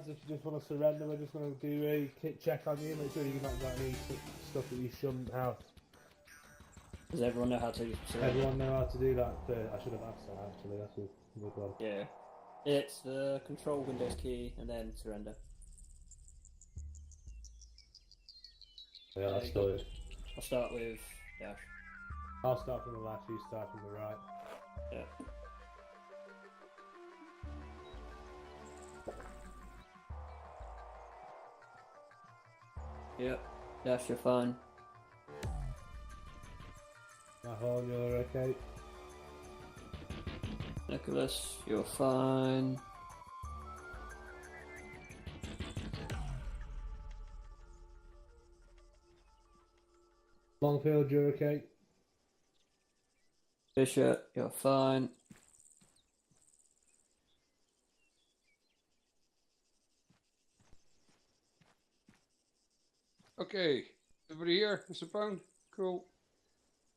if you just want to surrender, we're just going to do a kit check on you, make sure you've not got any stuff that you shouldn't have. Does everyone know how to surrender? Everyone know how to do that? I should have asked that actually, that's a good one. Yeah. It's the control Windows key and then surrender. Yeah, let's do it. I'll start with dash. I'll start from the left, you start from the right. Yeah. Yep. Dash, you're fine. Mahon, you're okay? Nicholas, you're fine. Longfield, you're okay? Fisher, you're fine. Okay, everybody here, Mr. Brown? Cool.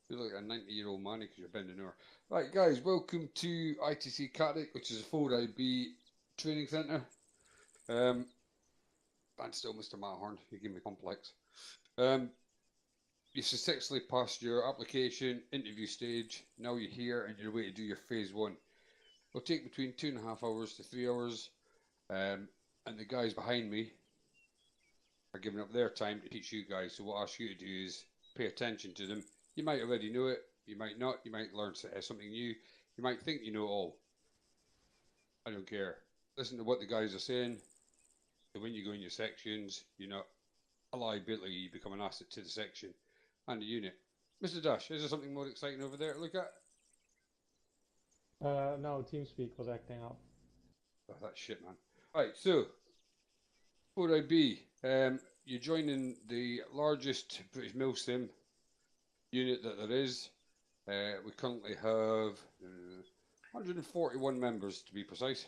You look like a 90-year-old man because you're bending over. Right, guys, welcome to ITC Cattic, which is a 4IB training centre. And still, Mr. Mahorn, you give me complex. You successfully passed your application interview stage. Now you're here and you're ready to do your phase 1. It'll take between 2.5 hours to 3 hours. And the guys behind me are giving up their time to teach you guys. So what I ask you to do is pay attention to them. You might already know it, you might not, you might learn something new, you might think you know it all. I don't care. Listen to what the guys are saying. So when you go in your sections, you're not a liability, you become an asset to the section and the unit. Mr. Dash, is there something more exciting over there to look at? No, TeamSpeak was acting up. Oh, that's shit, man. Right, so 4IB, you're joining the largest British Milsim unit that there is. We currently have 141 members to be precise.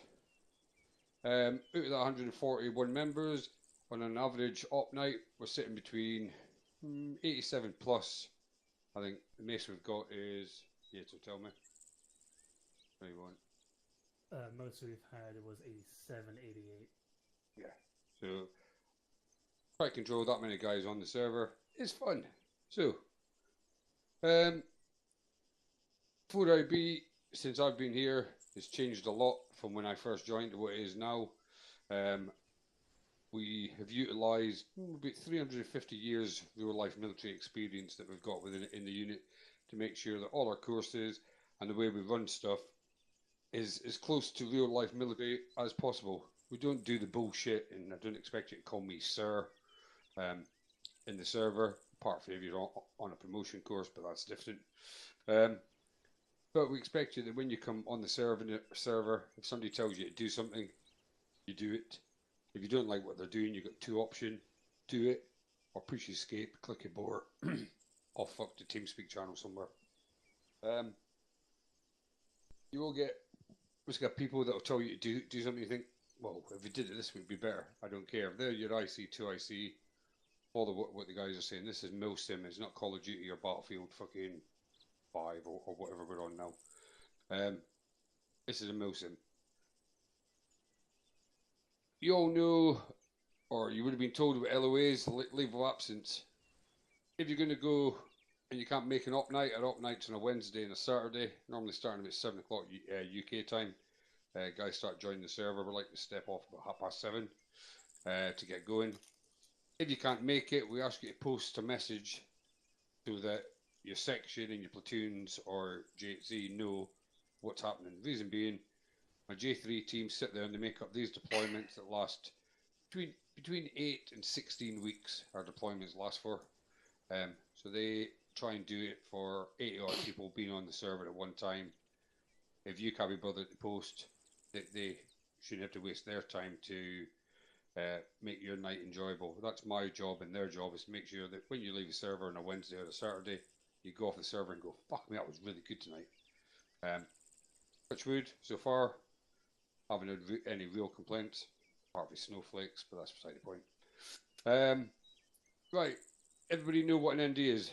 Out of that 141 members, on an average op night, we're sitting between 87 plus. I think the most we've got is, yeah, so tell me. 21. Most we've had was 87, 88. Yeah, so try to control that many guys on the server. It's fun. So, 4IB, since I've been here, has changed a lot from when I first joined to what it is now. We have utilised about 350 years real life military experience that we've got within in the unit to make sure that all our courses and the way we run stuff is as close to real life military as possible. We don't do the bullshit, and I don't expect you to call me sir in the server, apart from if you're on a promotion course, but that's different. But we expect you that when you come on the server, if somebody tells you to do something, you do it. If you don't like what they're doing, you've got two options: do it, or push escape, click abort, or fuck the TeamSpeak channel somewhere. You will get, people that will tell you to do something. You think, well, if you did it this would be better. I don't care. If they're your IC, 2IC, all the what the guys are saying. This is Milsim. It's not Call of Duty or Battlefield fucking 5 or whatever we're on now. This is a Milsim. You all know, or you would have been told with LOAs, leave of absence. If you're going to go and you can't make an op night, our op night's on a Wednesday and a Saturday, normally starting about 7 o'clock UK time. Guys start joining the server. We like to step off about 7:30 to get going. If you can't make it, we ask you to post a message so that your section and your platoons or JZ know what's happening. The reason being, my J3 team sit there and they make up these deployments that last between 8 and 16 weeks. Our deployments last for, so they try and do it for 80 odd people being on the server at one time. If you can't be bothered to post, they shouldn't have to waste their time to make your night enjoyable. That's my job, and their job is to make sure that when you leave the server on a Wednesday or a Saturday, you go off the server and go, fuck me, that was really good tonight. Touchwood, so far, haven't had any real complaints, apart from snowflakes, but that's beside the point. Right, everybody know what an ND is?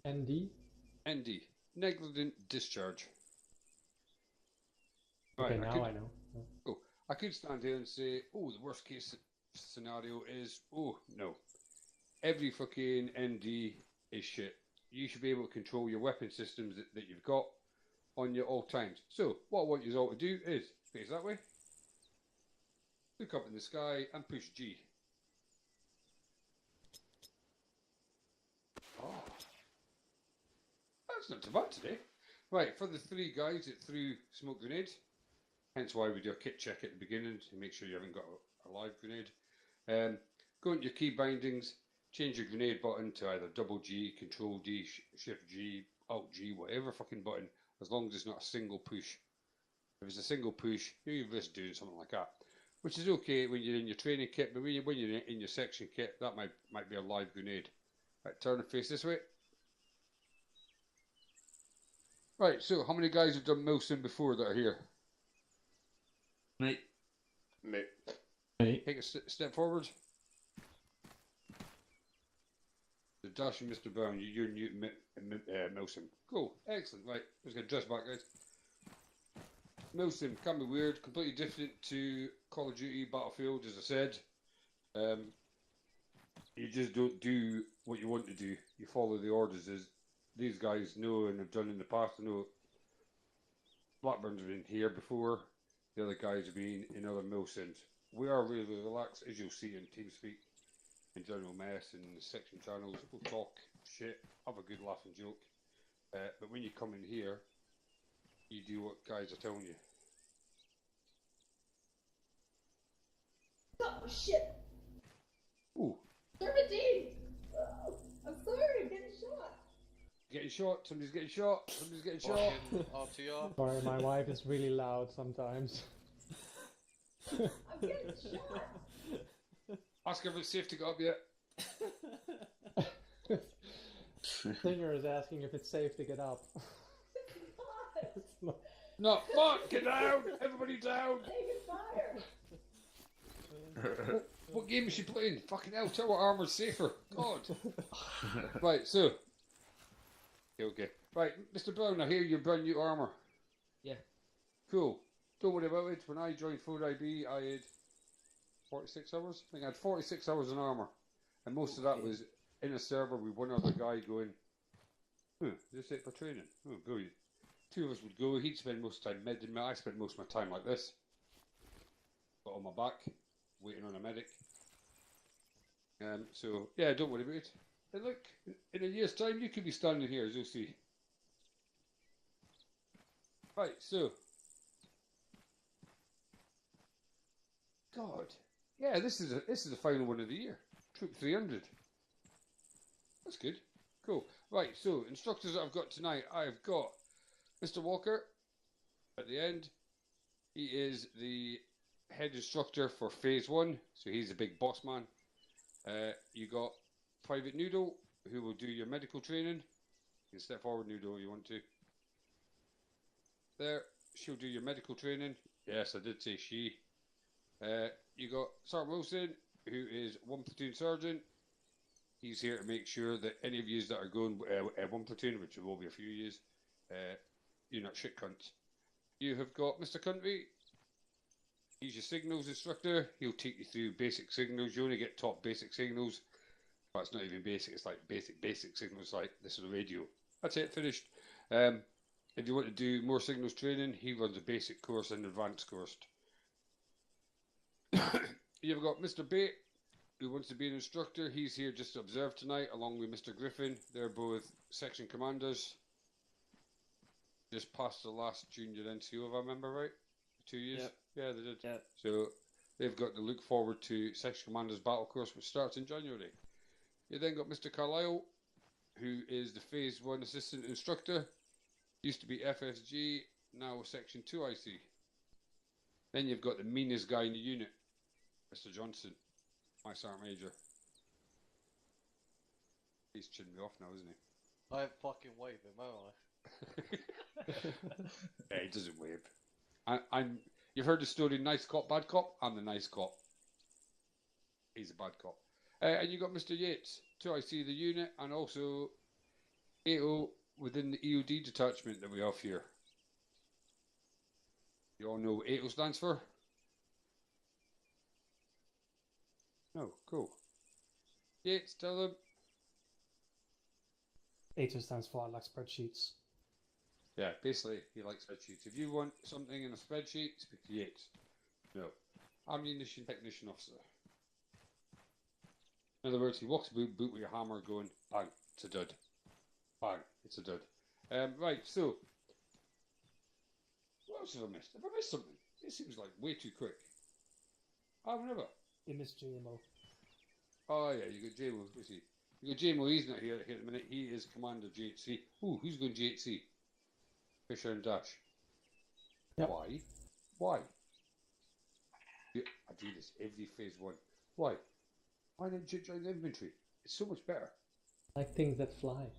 ND? ND, negligent discharge. Okay, Right, now I know. I could stand here and say, oh, the worst case scenario is, oh, no. Every fucking ND is shit. You should be able to control your weapon systems that you've got on you at all times. So, what I want you all to do is face that way, look up in the sky, and push G. Oh. That's not too bad today. Right, for the 3 guys that threw smoke grenades, hence why we do a kit check at the beginning to make sure you haven't got a live grenade. Go into your key bindings, change your grenade button to either double G, control D, shift G, alt G, whatever fucking button, as long as it's not a single push. If it's a single push, you're just doing something like that, which is okay when you're in your training kit, but when you're in your section kit, that might be a live grenade. Right, turn and face this way. Right, so how many guys have done Milsim before that are here? Mate. Take a step forward. The dashing Mr. Brown, you're new Milsim. Cool, excellent. Right, let's get dressed back, guys. Milsim can be weird, completely different to Call of Duty, Battlefield, as I said. You just don't do what you want to do. You follow the orders, as these guys know and have done in the past. I know Blackburn's been here before. The other guys have been in other Milsims. We are really relaxed, as you'll see in TeamSpeak, in General Mess and the section channels. We'll talk shit, have a good laugh and joke. But when you come in here, you do what guys are telling you. Oh shit! Ooh. Serpentine! Oh, I'm sorry, I'm getting shot. Getting shot, somebody's getting shot, somebody's getting shot. RTR. Sorry, my wife is really loud sometimes. I'm getting shot. Ask her if it's safe to get up yet. Singer is asking if it's safe to get up. It's not. It's not. No, fuck, get down! Everybody down! Taking fire. What game is she playing? Fucking hell, tell her armor's safer. God. Right, so. Okay. Right, Mr. Brown, I hear your brand new armor. Yeah. Cool. Don't worry about it. When I joined 4IB, I had 46 hours. I think I had 46 hours in armor. And most of that was in a server with one other guy going, is this it for training? Oh, brilliant. 2 of us would go. He'd spend most of the time medding me. I spent most of my time like this. But on my back, waiting on a medic. So, yeah, don't worry about it. And look, in a year's time, you could be standing here, as you'll see. Right, so. God. Yeah, this is the final one of the year. Troop 300. That's good. Cool. Right, so, instructors that I've got tonight. I've got Mr. Walker at the end. He is the head instructor for Phase 1, so he's the big boss man. You got Private Noodle, who will do your medical training. You can step forward, Noodle, if you want to. There, she'll do your medical training. Yes, I did say she. You got Sergeant Wilson, who is 1 platoon sergeant. He's here to make sure that any of you that are going 1 platoon, which will be a few years, you're not shit cunts. You have got Mr. Country. He's your signals instructor. He'll take you through basic signals. You only get top basic signals. Well, it's not even basic. It's like basic signals, like this is the radio. That's it, finished. If you want to do more signals training, he runs a basic course and advanced course. You've got Mr. Bate, who wants to be an instructor. He's here just to observe tonight, along with Mr. Griffin. They're both section commanders. Just passed the last junior NCO, if I remember right. 2 years? Yep. Yeah, they did. Yep. So they've got to look forward to Section Commander's Battle Course, which starts in January. You then got Mr. Carlisle, who is the Phase 1 Assistant Instructor. Used to be FSG, now Section 2 IC. Then you've got the meanest guy in the unit, Mr. Johnson, my Sergeant Major. He's chinning me off now, isn't he? I fucking wave him, won't Yeah, he doesn't wave. You've heard the story, nice cop, bad cop? I'm the nice cop. He's a bad cop. And you got Mr. Yates, 2IC the unit, and also AO within the EOD detachment that we have here. You all know what AO stands for? No, cool. Yates, tell them. ATO stands for I like spreadsheets. Yeah, basically, he likes spreadsheets. If you want something in a spreadsheet, speak to Yates. No. Ammunition technician officer. In other words, he walks boot with your hammer going, bang, it's a dud. Bang, it's a dud. Right, so, what else have I missed? Have I missed something? It seems like way too quick. I've never. You missed GMO. Oh yeah, you got JMO, who's he? You got JMO, he's not here at the minute. He is Commander GHC. Ooh, who's going GHC? Fisher and Dash. Yep. Why? Why? Yeah, I do this every phase 1. Why? Why didn't you join the infantry? It's so much better. I like things that fly.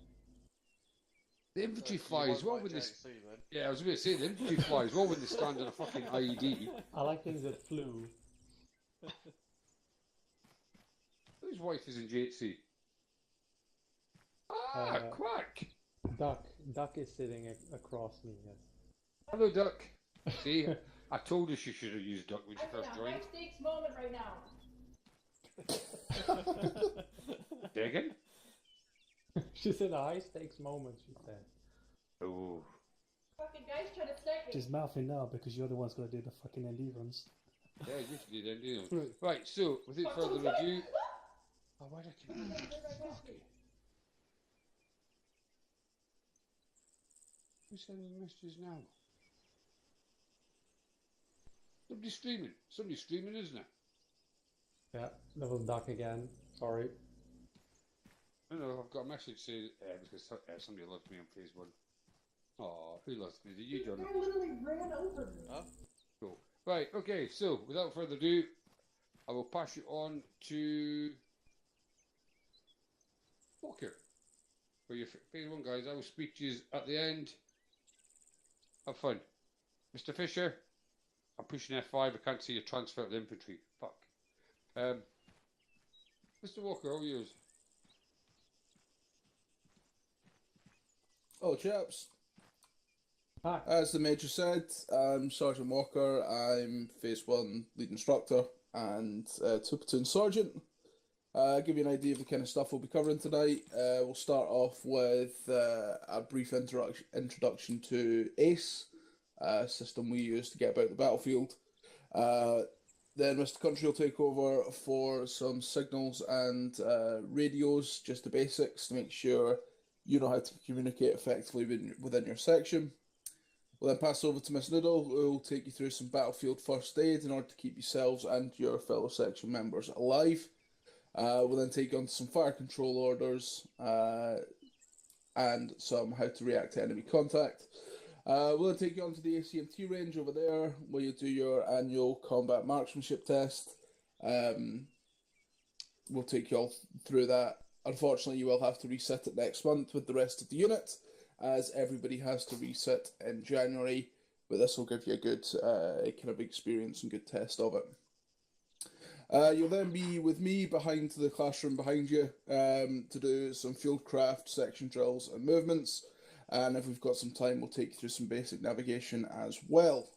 The infantry You flies won't well like when they... JC then. Yeah, I was going to say, the infantry flies well when they stand in a fucking IED. I like things that flew. Whose wife is in GHC? Ah, Quack! Duck is sitting across me, yes. Hello, Duck. See, I told her she should have used Duck when she I'm in first a joined. high stakes moment right now. Say again? She's in a high stakes moment, she said. Oh. Fucking guys trying to stick me. She's mouthing now because you're the one's going to do the fucking ND runs. Yeah, you should do that, didn't you? Right, so, without further ado... Oh, why did I keep... Okay. Who's sending messages now? Somebody's streaming. Somebody's streaming, isn't it? Yeah, that was Duck again. Sorry. No, I've got a message saying because somebody loves me on phase 1. Oh, who loves me? Did you, John? I literally ran over me. Huh? Cool. Right, okay, so without further ado, I will pass you on to Walker. For your phase 1, guys, I will speak to you at the end. Have fun. Mr. Fisher, I'm pushing F5. I can't see your transfer to the infantry. Fuck. Mr. Walker, all yours. Oh, chaps. Hi. As the Major said, I'm Sergeant Walker. I'm Phase 1 Lead Instructor and 2 Platoon Sergeant. Give you an idea of the kind of stuff we'll be covering tonight. We'll start off with a brief introduction to ACE, a system we use to get about the battlefield. Then Mr. Country will take over for some signals and radios, just the basics to make sure you know how to communicate effectively within your section. We'll then pass over to Miss Noodle, who will take you through some battlefield first aid in order to keep yourselves and your fellow section members alive. We'll then take you on to some fire control orders and some how to react to enemy contact. We'll then take you on to the ACMT range over there, where you do your annual combat marksmanship test. We'll take you all through that. Unfortunately, you will have to reset it next month with the rest of the unit, as everybody has to reset in January, but this will give you a good kind of experience and good test of it. You'll then be with me behind the classroom behind you to do some fieldcraft, section drills and movements, and if we've got some time we'll take you through some basic navigation as well.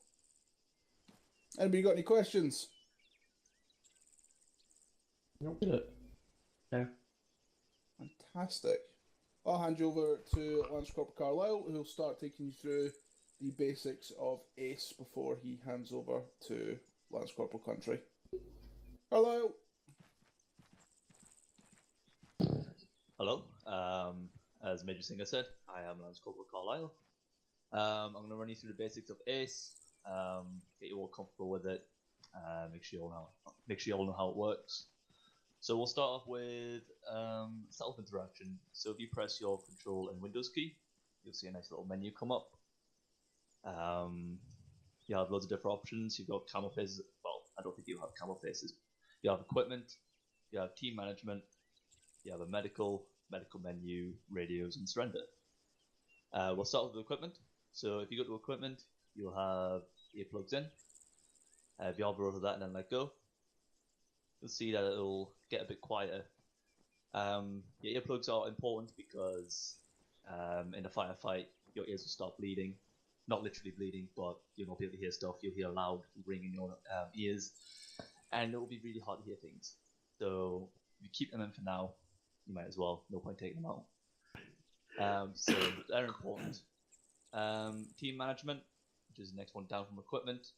Anybody got any questions? Nope. No. Fantastic. I'll hand you over to Lance Corporal Carlisle, who'll start taking you through the basics of ACE before he hands over to Lance Corporal Country. Carlisle. Hello. As Major Singer said, I am Lance Corporal Carlisle. I'm going to run you through the basics of ACE, get you all comfortable with it, make sure you all know how it works. So we'll start off with self-interaction. So if you press your Control and Windows key, you'll see a nice little menu come up. You have loads of different options. You've got camo faces. Well, I don't think you have camo faces. You have equipment, you have team management, you have a medical menu, radios, and surrender. We'll start with equipment. So if you go to equipment, you'll have earplugs in. If you hover over that and then let go, you'll see that it'll get a bit quieter. Your earplugs are important because in a firefight, your ears will start bleeding. Not literally bleeding, but you'll not be able to hear stuff. You'll hear a loud ring in your ears, and it will be really hard to hear things. So if you keep them in for now, you might as well. No point taking them out. So they're important. Team management, which is the next one down from equipment.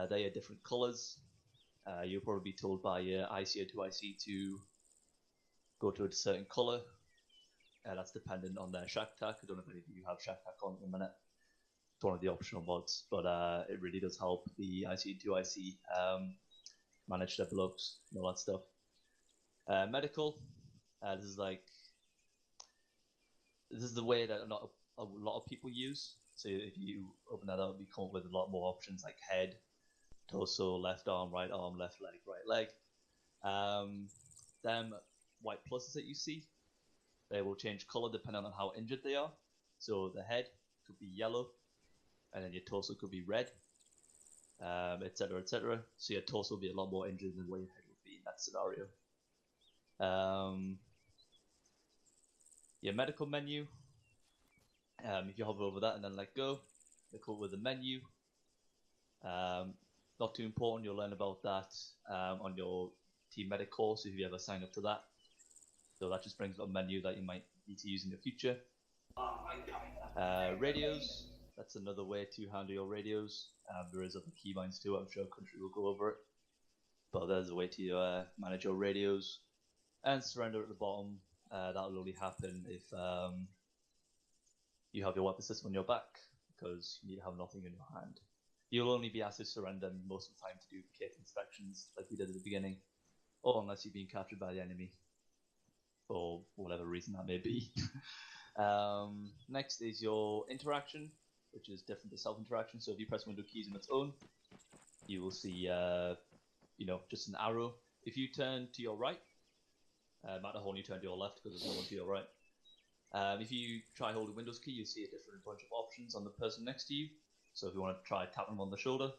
They are different colours. You'll probably be told by your IC or 2IC to go to a certain colour. That's dependent on their shack tack. I don't know if any of you have shack tack on at the minute. It's one of the optional mods, but it really does help the IC and 2IC manage their blocks and all that stuff. Medical. This is the way that a lot of people use. So if you open that up, you come up with a lot more options like head, torso, left arm, right leg, right leg. Them white pluses that you see, they will change color depending on how injured they are. So the head could be yellow, and then your torso could be red, etc., etc. So your torso will be a lot more injured than what your head would be in that scenario. Your medical menu. If you hover over that and then let go, they come with the menu. Not too important, you'll learn about that on your team medic course if you ever sign up to that. So that just brings up a menu that you might need to use in the future. Radios, that's another way to handle your radios. There is other keybinds too, I'm sure Country will go over it. But there's a way to manage your radios. And surrender at the bottom, that'll only happen if you have your weapon system on your back, because you need to have nothing in your hand. You'll only be asked to surrender most of the time to do kit inspections like we did at the beginning, or unless you're being captured by the enemy, for whatever reason that may be. Next is your interaction, which is different to self-interaction. So if you press window keys on its own, you will see just an arrow. If you turn to your right, Matterhorn, when you turn to your left because there's no one to your right. If you try holding Windows key, you'll see a different bunch of options on the person next to you. So if you want to try tap them on the shoulder,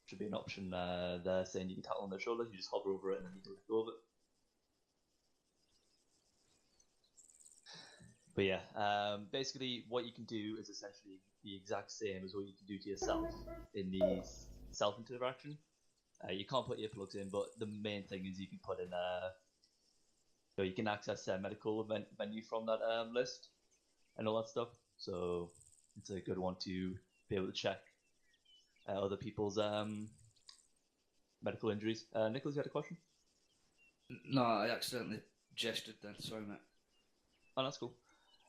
should be an option there saying you can tap on their shoulder. You just hover over it and then you can let go of it. But yeah, basically what you can do is essentially the exact same as what you can do to yourself in the self-interaction. You can't put earplugs in, but the main thing is you can put in you can access medical menu from that list and all that stuff. So it's a good one to be able to check other people's medical injuries. Nicholas, you had a question? No, I accidentally gestured then. Sorry, mate. Oh, that's cool.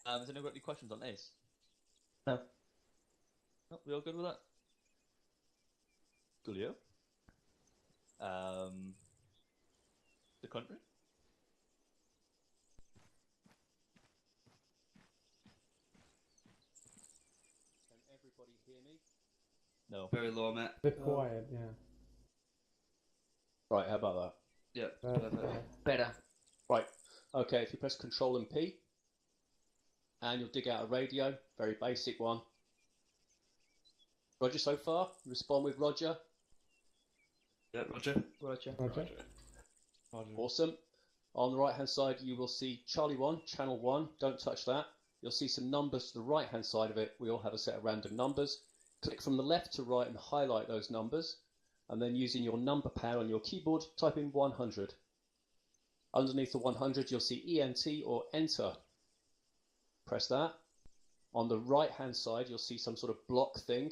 Has anyone got any questions on Ace? No. No, we all good with that? Coolio. The country? Can everybody hear me? No. Very low, mate. A bit quiet, yeah. Right, how about Yeah, Perfect. Better. that? Right, okay, if you press Control and P, and you'll dig out a radio, very basic one. Roger so far? Respond with Roger. Yeah, Roger. Roger. Awesome. On the right hand side you will see Charlie 1, Channel 1, don't touch that. You'll see some numbers to the right hand side of it. We all have a set of random numbers. Click from the left to right and highlight those numbers, and then using your number pad on your keyboard, type in 100. Underneath the 100 you'll see ENT or Enter. Press that. On the right hand side you'll see some sort of block thing.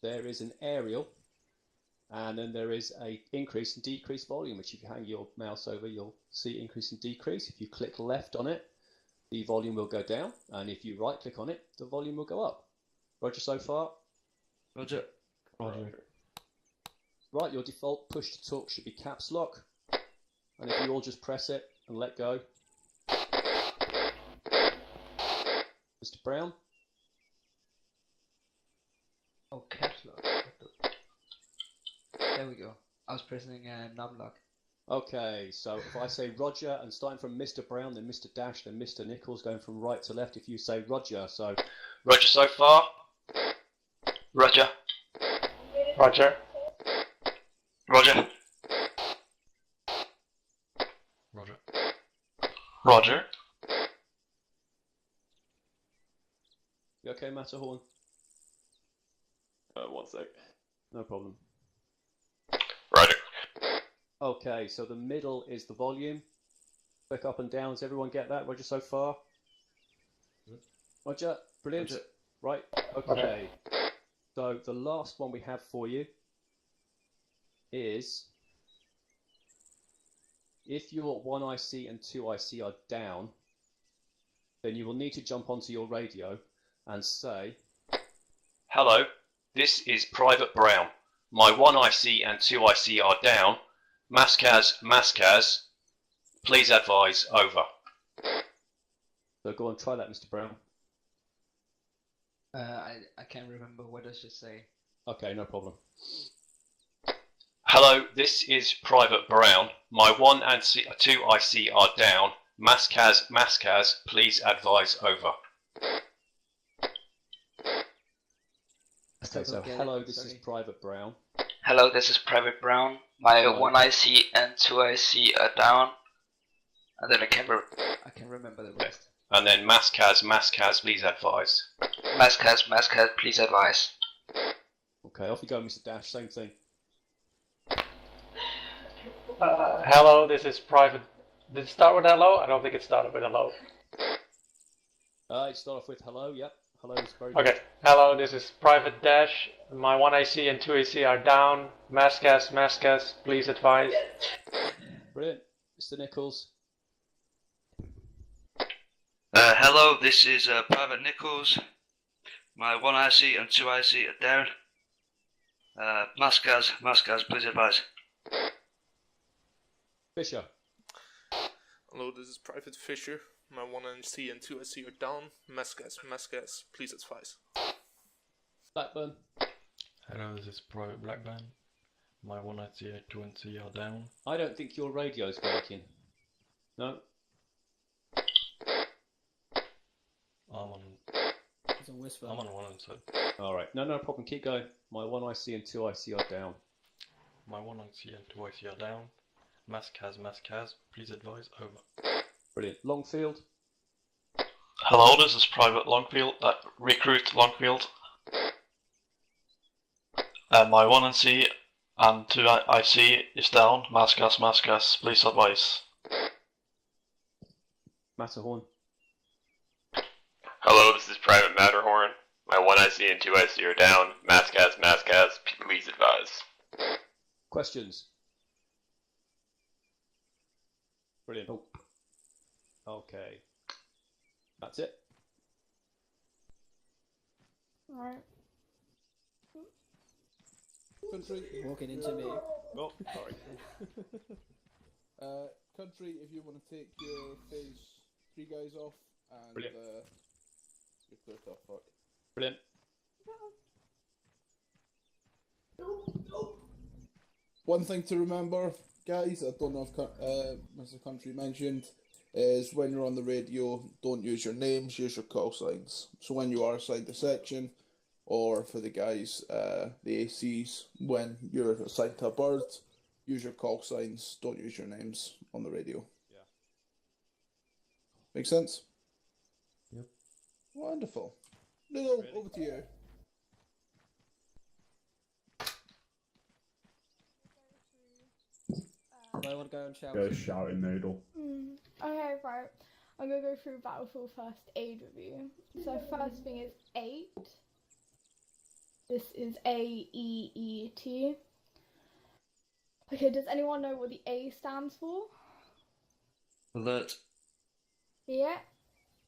There is an aerial, and then there is a increase and decrease volume, which if you hang your mouse over you'll see increase and decrease. If you click left on it, the volume will go down, and if you right click on it, the volume will go up. Roger so far? Roger. Right, your default push to talk should be caps lock, and if you all just press it and let go. Mr. Brown? Oh, caps lock. There we go. I was pressing knob lock. Okay, so if I say Roger and starting from Mr. Brown, then Mr. Dash, then Mr. Nichols, going from right to left, if you say Roger, so Roger so far. Roger. Roger. Roger. Roger. Roger. you okay, Matterhorn? 1 sec. No problem. Roger. Okay, so the middle is the volume. Click up and down. Does everyone get that? Roger so far? Roger. Brilliant. Roger. Right. Okay. So the last one we have for you is if your 1 IC and 2 IC are down, then you will need to jump onto your radio and say, Hello, this is Private Brown. My 1 IC and 2 IC are down. Maskaz, please advise, over. so go on, try that, Mr. Brown. I can't remember what does it say. Okay, no problem. Hello, this is Private Brown. My 1 and 2 IC are down. Maskaz, please advise, over. Okay, so hello, this is Private Brown. Hello, this is Private Brown. My 1 IC and 2 IC are down. And then I can't remember the rest. And then Maskaz, please advise. Maskaz, please advise. Okay, off you go, Mr. Dash, same thing. Hello, this is Private. Did it start with hello? I don't think it started with hello. It start off with hello, yep. Hello is very good. Okay, hello, this is Private Dash. My 1 IC and 2 IC are down. Maskaz, please advise. Brilliant. Mr. Nichols. Hello, this is Private Nichols. My 1 IC and 2 IC are down. Maskaz, please advise. Fisher. Hello, this is Private Fisher. My 1 IC and 2 IC are down. Maskaz, please advise. Blackburn. Hello, this is Private Blackburn. My 1 IC and 2 IC are down. I don't think your radio's working. No? It's a whisper. I'm on one and so. Alright, no problem, keep going. My 1 IC and 2 IC are down. My 1 IC and 2 IC are down. Maskaz, please advise, over. Brilliant. Longfield. Hello, this is Private Longfield, Recruit Longfield. My 1 IC and 2 IC is down. Maskaz, please advise. Matterhorn. Hello, this is Private Matterhorn. My 1 IC and 2 IC are down. Maskaz, please advise. Questions? Brilliant. Oh. Okay. That's it. Alright. Country. Walking into me. Oh, sorry. Country, if you want to take your phase 3 guys off, and Brilliant. you're clear to fuck. Brilliant. One thing to remember, guys, I don't know if Mr. Country mentioned, is when you're on the radio, don't use your names, use your call signs. So when you are assigned the section, or for the guys, the ACs, when you're assigned to a bird, use your call signs, don't use your names on the radio. Yeah. Make sense? Yep. Wonderful. Noodle, over to you. I want to go and shout. Go shouting Noodle. Okay, right. I'm gonna go through battlefield first aid with you. So first thing is 8. This is AEET. Okay, does anyone know what the A stands for? Alert. Yeah.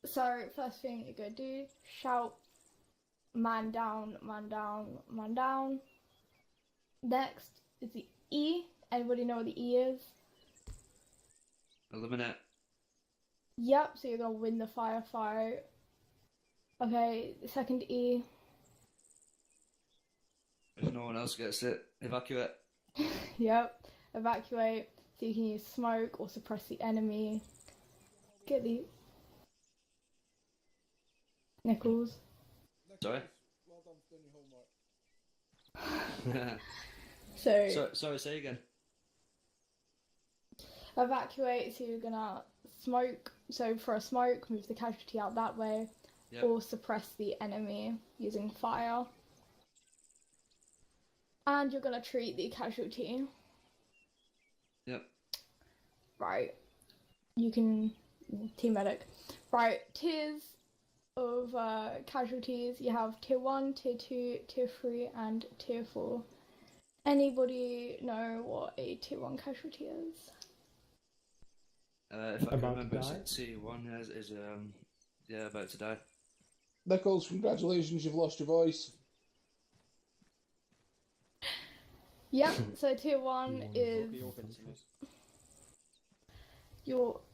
So first thing you're gonna do, shout man down, man down, man down. Next is the E. Anybody know what the E is? Eliminate. Yep, so you're gonna win the firefight. Okay, the second E. If no one else gets it, evacuate. Yep, evacuate. So you can use smoke or suppress the enemy. Get the Nichols. Sorry? Well done, done your homework. Sorry, say again. Evacuate, so you're gonna smoke. So for a smoke, move the casualty out that way. Yep. Or suppress the enemy using fire. And you're gonna treat the casualty. Yep. Right. You can team medic. Right. Tiers of casualties. You have tier 1, tier 2, tier 3, and tier 4. Anybody know what a tier 1 casualty is? If I can About to remember, die? it's tier 1 is yeah, about to die. Nichols, congratulations, you've lost your voice. Yep, so tier 1 is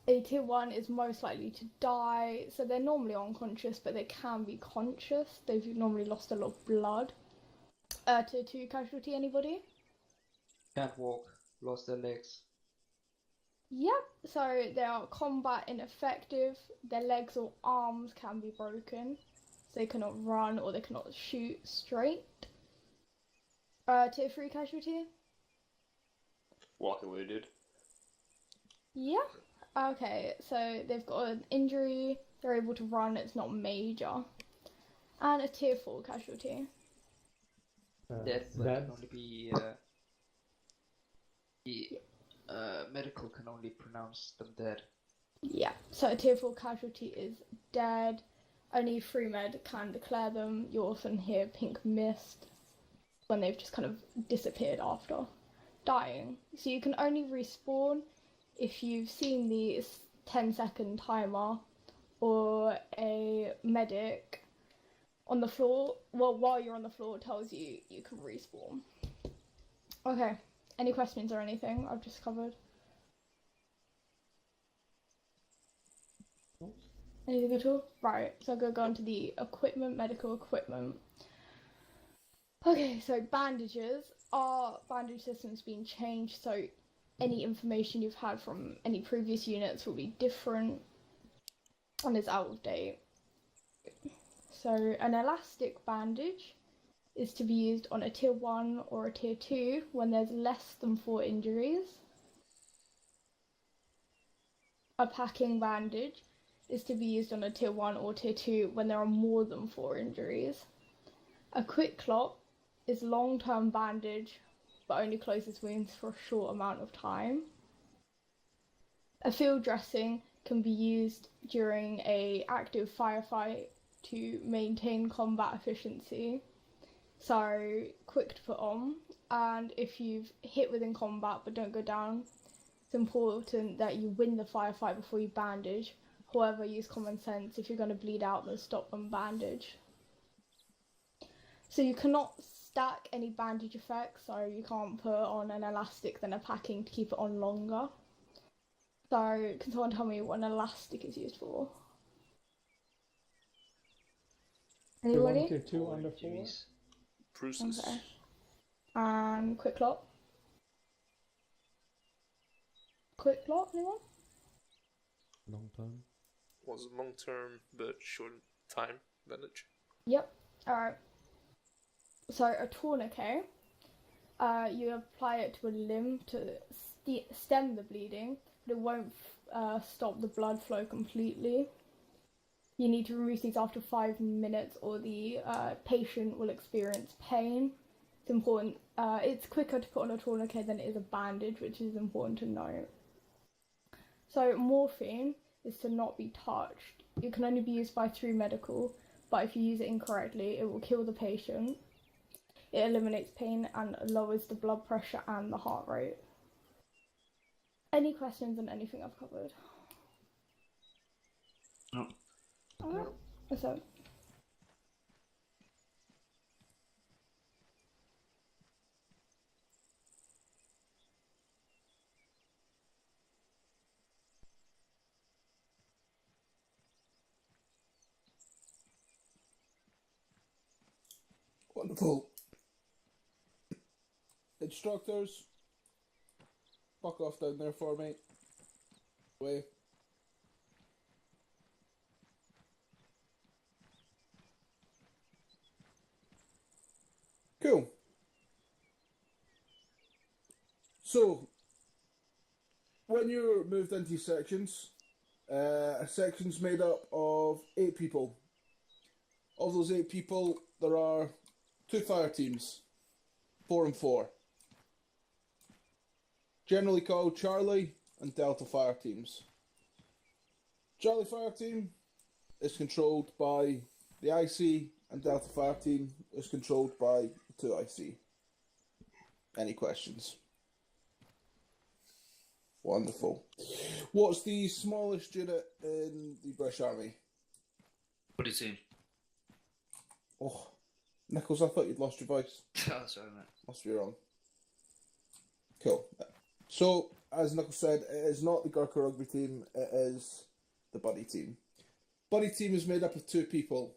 a tier 1 is most likely to die, so they're normally unconscious, but they can be conscious. They've normally lost a lot of blood. Tier 2 casualty, anybody? Can't walk, lost their legs. Yep, so they are combat ineffective. Their legs or arms can be broken, so they cannot run or they cannot shoot straight. Tier 3 casualty? Walking wounded. Yeah. Okay, so they've got an injury, they're able to run, it's not major. And a tier 4 casualty. Dead, but Dead. can only be medical can only pronounce them dead. Yeah, so a tier 4 casualty is dead. Only free med can declare them. You often hear pink mist when they've just kind of disappeared after dying. So you can only respawn if you've seen the 10-second timer or a medic on the floor. Well, while you're on the floor, tells you you can respawn. Okay, any questions or anything I've just covered? Anything at all? Right, so I'm going to go on to the equipment, medical equipment. Okay, so bandages. Our bandage system's been changed, so any information you've had from any previous units will be different and is out of date. So an elastic bandage is to be used on a tier 1 or a tier 2 when there's less than 4 injuries. A packing bandage is to be used on a tier 1 or tier 2 when there are more than 4 injuries. A quick clot is long-term bandage but only closes wounds for a short amount of time. A field dressing can be used during an active firefight to maintain combat efficiency. So quick to put on, and if you've hit within combat but don't go down, it's important that you win the firefight before you bandage. However, use common sense. If you're going to bleed out, then stop and bandage. So you cannot stack any bandage effects, so you can't put on an elastic then a packing to keep it on longer. So can someone tell me what an elastic is used for? Anybody? Tier 2 under 4. Bruises. Okay. And quick clot? Quick clot, anyone? Long term. Was long term but short time bandage. Yep. Alright. So a tourniquet, you apply it to a limb to stem the bleeding, but it won't stop the blood flow completely. You need to remove these after 5 minutes or the patient will experience pain. It's important. It's quicker to put on a tourniquet than it is a bandage, which is important to note. So morphine is to not be touched. It can only be used by 3 medical, but if you use it incorrectly, it will kill the patient. It eliminates pain and lowers the blood pressure and the heart rate. Any questions on anything I've covered? No. Alright, so. Wonderful. Instructors, fuck off down there for me. Away. Cool. So, when you're moved into sections, a section's made up of 8 people. Of those 8 people, there are 2 fire teams, 4 and 4. generally called Charlie and Delta fire teams. Charlie fire team is controlled by the IC, and Delta fire team is controlled by 2IC. Any questions? Wonderful. What's the smallest unit in the British Army? Buddy team. Oh, Nichols, I thought you'd lost your voice. Oh, sorry, mate. Must be wrong. Cool. So, as Nichols said, it is not the Gurkha rugby team, it is the buddy team. Buddy team is made up of 2 people.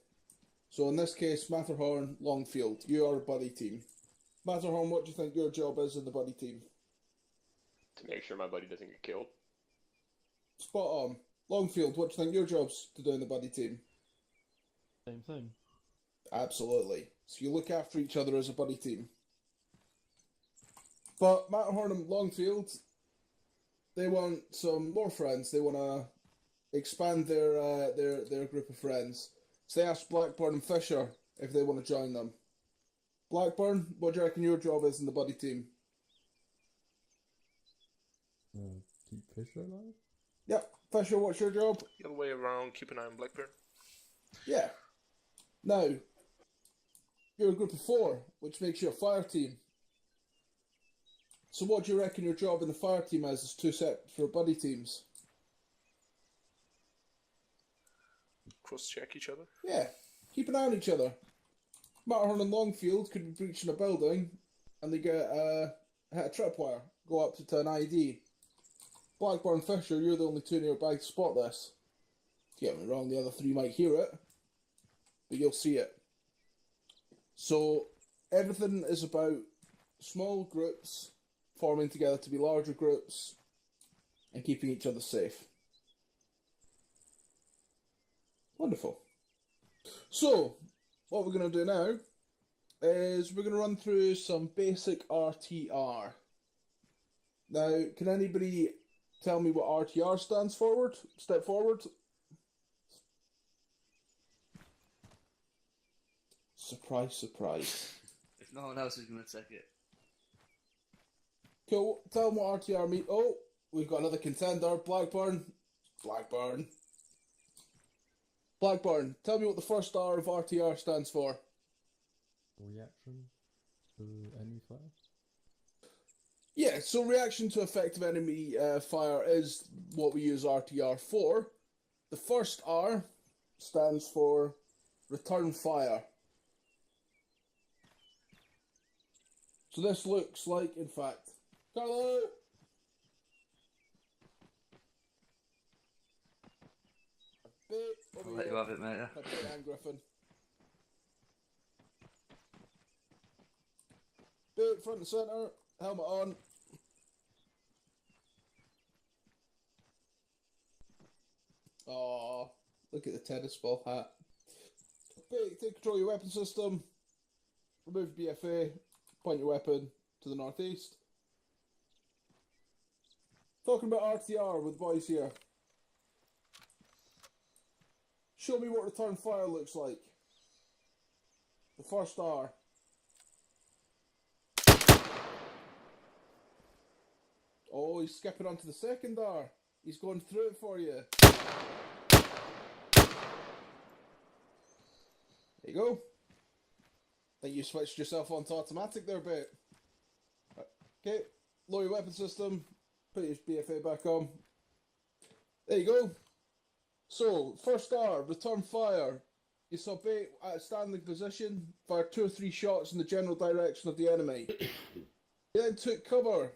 So in this case, Matterhorn, Longfield, you are a buddy team. Matterhorn, what do you think your job is in the buddy team? To make sure my buddy doesn't get killed. Spot on. Longfield, what do you think your job's to do in the buddy team? Same thing. Absolutely. So you look after each other as a buddy team. But Matterhorn and Longfield, they want some more friends. They want to expand their group of friends. So they asked Blackburn and Fisher if they want to join them. Blackburn, what do you reckon your job is in the buddy team? Keep Fisher alive? Yep. Fisher, what's your job? The other way around, keep an eye on Blackburn. Yeah. Now, you're a group of 4, which makes you a fire team. So what do you reckon your job in the fire team is? It's 2 separate for buddy teams. Cross-check each other. Yeah. Keep an eye on each other. Matterhorn and Longfield could be breaching a building and they get hit a tripwire, go up to an ID. Blackburn Fisher, you're the only 2 nearby to spot this. Don't get me wrong, the other 3 might hear it, but you'll see it. So everything is about small groups forming together to be larger groups and keeping each other safe. Wonderful. So, what we're going to do now is we're going to run through some basic RTR. Now, can anybody tell me what RTR stands for? Step forward. Surprise, surprise. If no one else is going to take it. Cool, tell them what RTR means. Oh, we've got another contender, Blackburn. Blackburn. Blackburn, tell me what the first R of RTR stands for. Reaction to enemy fire? Yeah, so reaction to effective enemy fire is what we use RTR for. The first R stands for return fire. So this looks like, in fact, Carlo! I'll let you have it, mate. Yeah. Griffin. Boot front and centre, helmet on. Oh, look at the tennis ball hat. Take control of your weapon system. Remove BFA. Point your weapon to the northeast. Talking about RTR with the boys here. Show me what return fire looks like. The first R. Oh, he's skipping onto the second R. He's going through it for you. There you go. Think you switched yourself onto automatic there, bit. Okay, lower your weapon system. Put your BFA back on. There you go. So, first R, return fire. You saw bait at a standing position, fired 2 or 3 shots in the general direction of the enemy. He then took cover.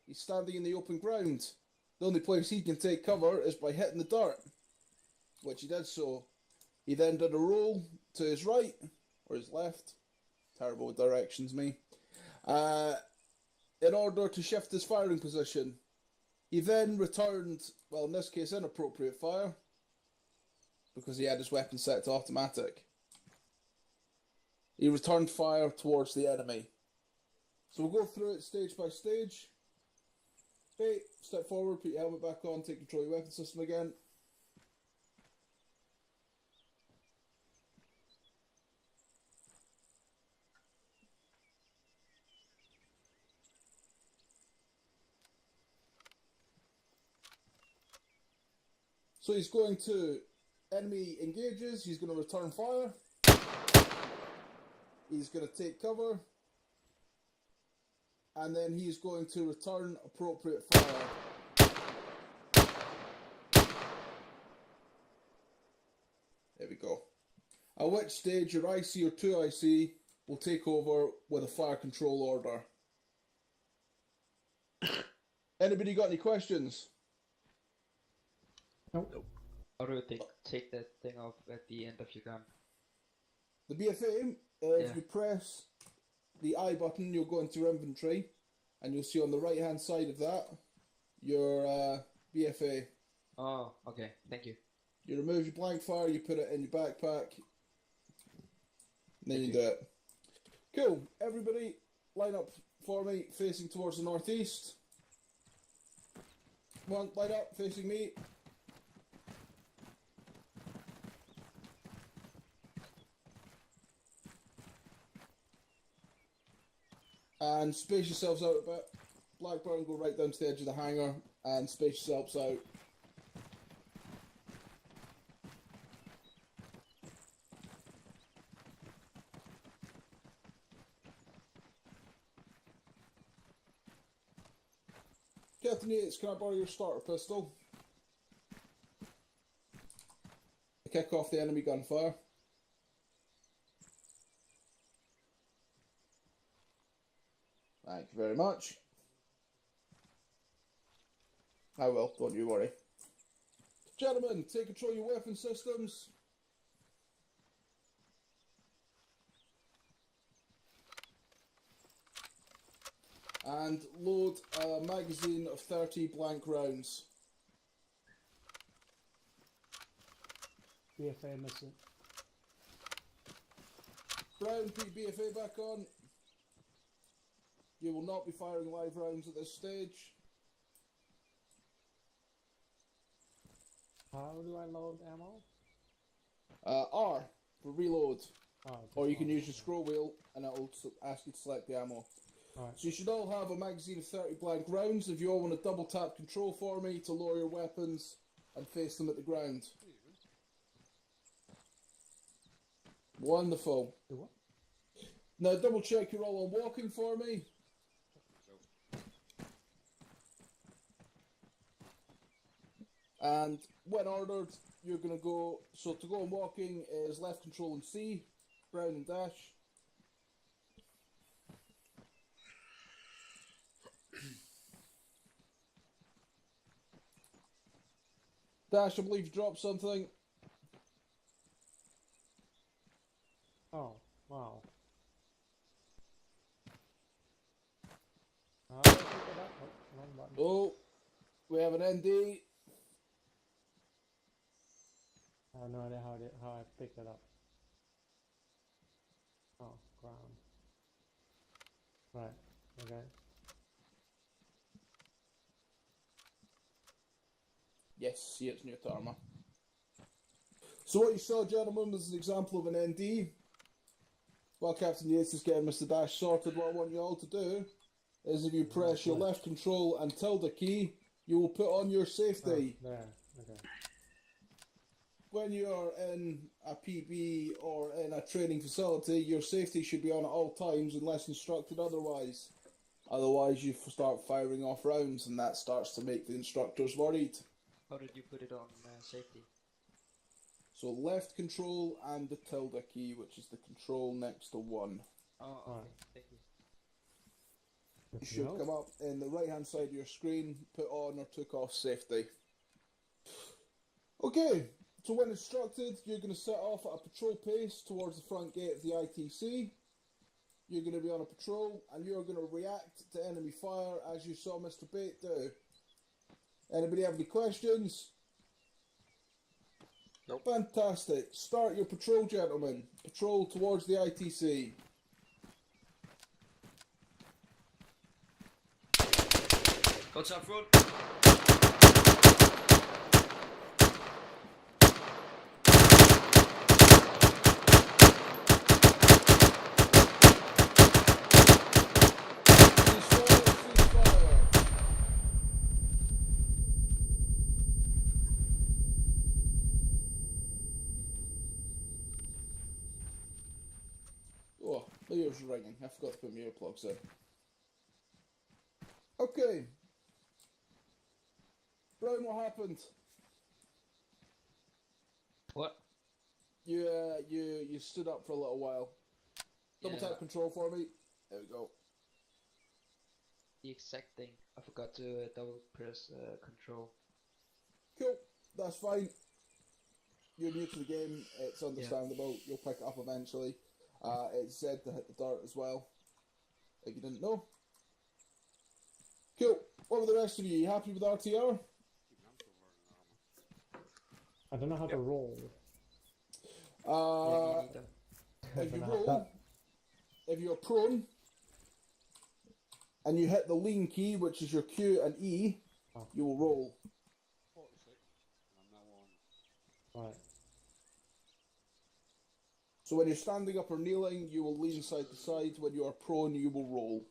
He's standing in the open ground. The only place he can take cover is by hitting the dirt, which he did so. He then did a roll to his right, or his left. Terrible with directions, me. In order to shift his firing position. He then returned, well, in this case, inappropriate fire, because he had his weapon set to automatic. He returned fire towards the enemy. So we'll go through it stage by stage. Okay, step forward, put your helmet back on, take control of your weapon system again. So he's going to enemy engages, he's going to return fire. He's going to take cover. And then he's going to return appropriate fire. There we go. At which stage your IC or 2IC will take over with a fire control order. Anybody got any questions? Nope. How do you take that thing off at the end of your gun? The BFA, if you press the I button, you'll go into your inventory, and you'll see on the right hand side of that your BFA. Oh, okay, thank you. You remove your blank fire, you put it in your backpack, and then you do it. Cool, everybody line up for me, facing towards the northeast. Come on, line up, facing me. And space yourselves out a bit. Blackburn, go right down to the edge of the hangar and space yourselves out. Captain Yates, can I borrow your starter pistol? Kick off the enemy gunfire. Thank you very much. I will, don't you worry. Gentlemen, take control of your weapon systems. And load a magazine of 30 blank rounds. BFA missing. Brown, put BFA back on. You will not be firing live rounds at this stage. How do I load ammo? R for reload. Oh, or you can use your scroll wheel and it will ask you to select the ammo. Right. So you should all have a magazine of 30 blank rounds. If you all want to double tap control for me to lower your weapons and face them at the ground. Wonderful. Do what? Now double check you're all on walking for me. And when ordered, you're going to go, so to go on walking is left control and C, brown and dash. Dash, I believe you dropped something. Oh, wow. Oh, we have an ND. I have no idea how I picked it up. Oh, ground. Right, okay. Yes, see it's near to Arma. So what you saw, gentlemen, was an example of an ND. While Captain Yates is getting Mr. Dash sorted, what I want you all to do is if you press your left control and tilde key, you will put on your safety. Oh, there, okay. When you're in a PB or in a training facility, your safety should be on at all times unless instructed otherwise. Otherwise you start firing off rounds and that starts to make the instructors worried. How did you put it on safety? So left control and the tilde key, which is the control next to 1. Oh, okay. Thank you. You should come up in the right hand side of your screen, put on or took off safety. Okay, so when instructed, you're going to set off at a patrol pace towards the front gate of the ITC. You're going to be on a patrol and you're going to react to enemy fire as you saw Mr. Bate do. Anybody have any questions? Nope. Fantastic. Start your patrol, gentlemen. Patrol towards the ITC. What's up, front? ears ringing. I forgot to put my earplugs in. Okay. Brown, what happened? What? You stood up for a little while. Double Yeah. tap control for me. There we go. The exact thing. I forgot to double press control. Cool. That's fine. You're new to the game. It's understandable. You'll pick it up eventually. It's Z to hit the dirt as well. If you didn't know. Cool. What were the rest of you? You happy with RTR? I don't know how to roll. If you roll, if you're prone, and you hit the lean key, which is your Q and E, you will roll. 46. I'm now on. Right. So when you're standing up or kneeling, you will lean side to side. When you are prone, you will roll.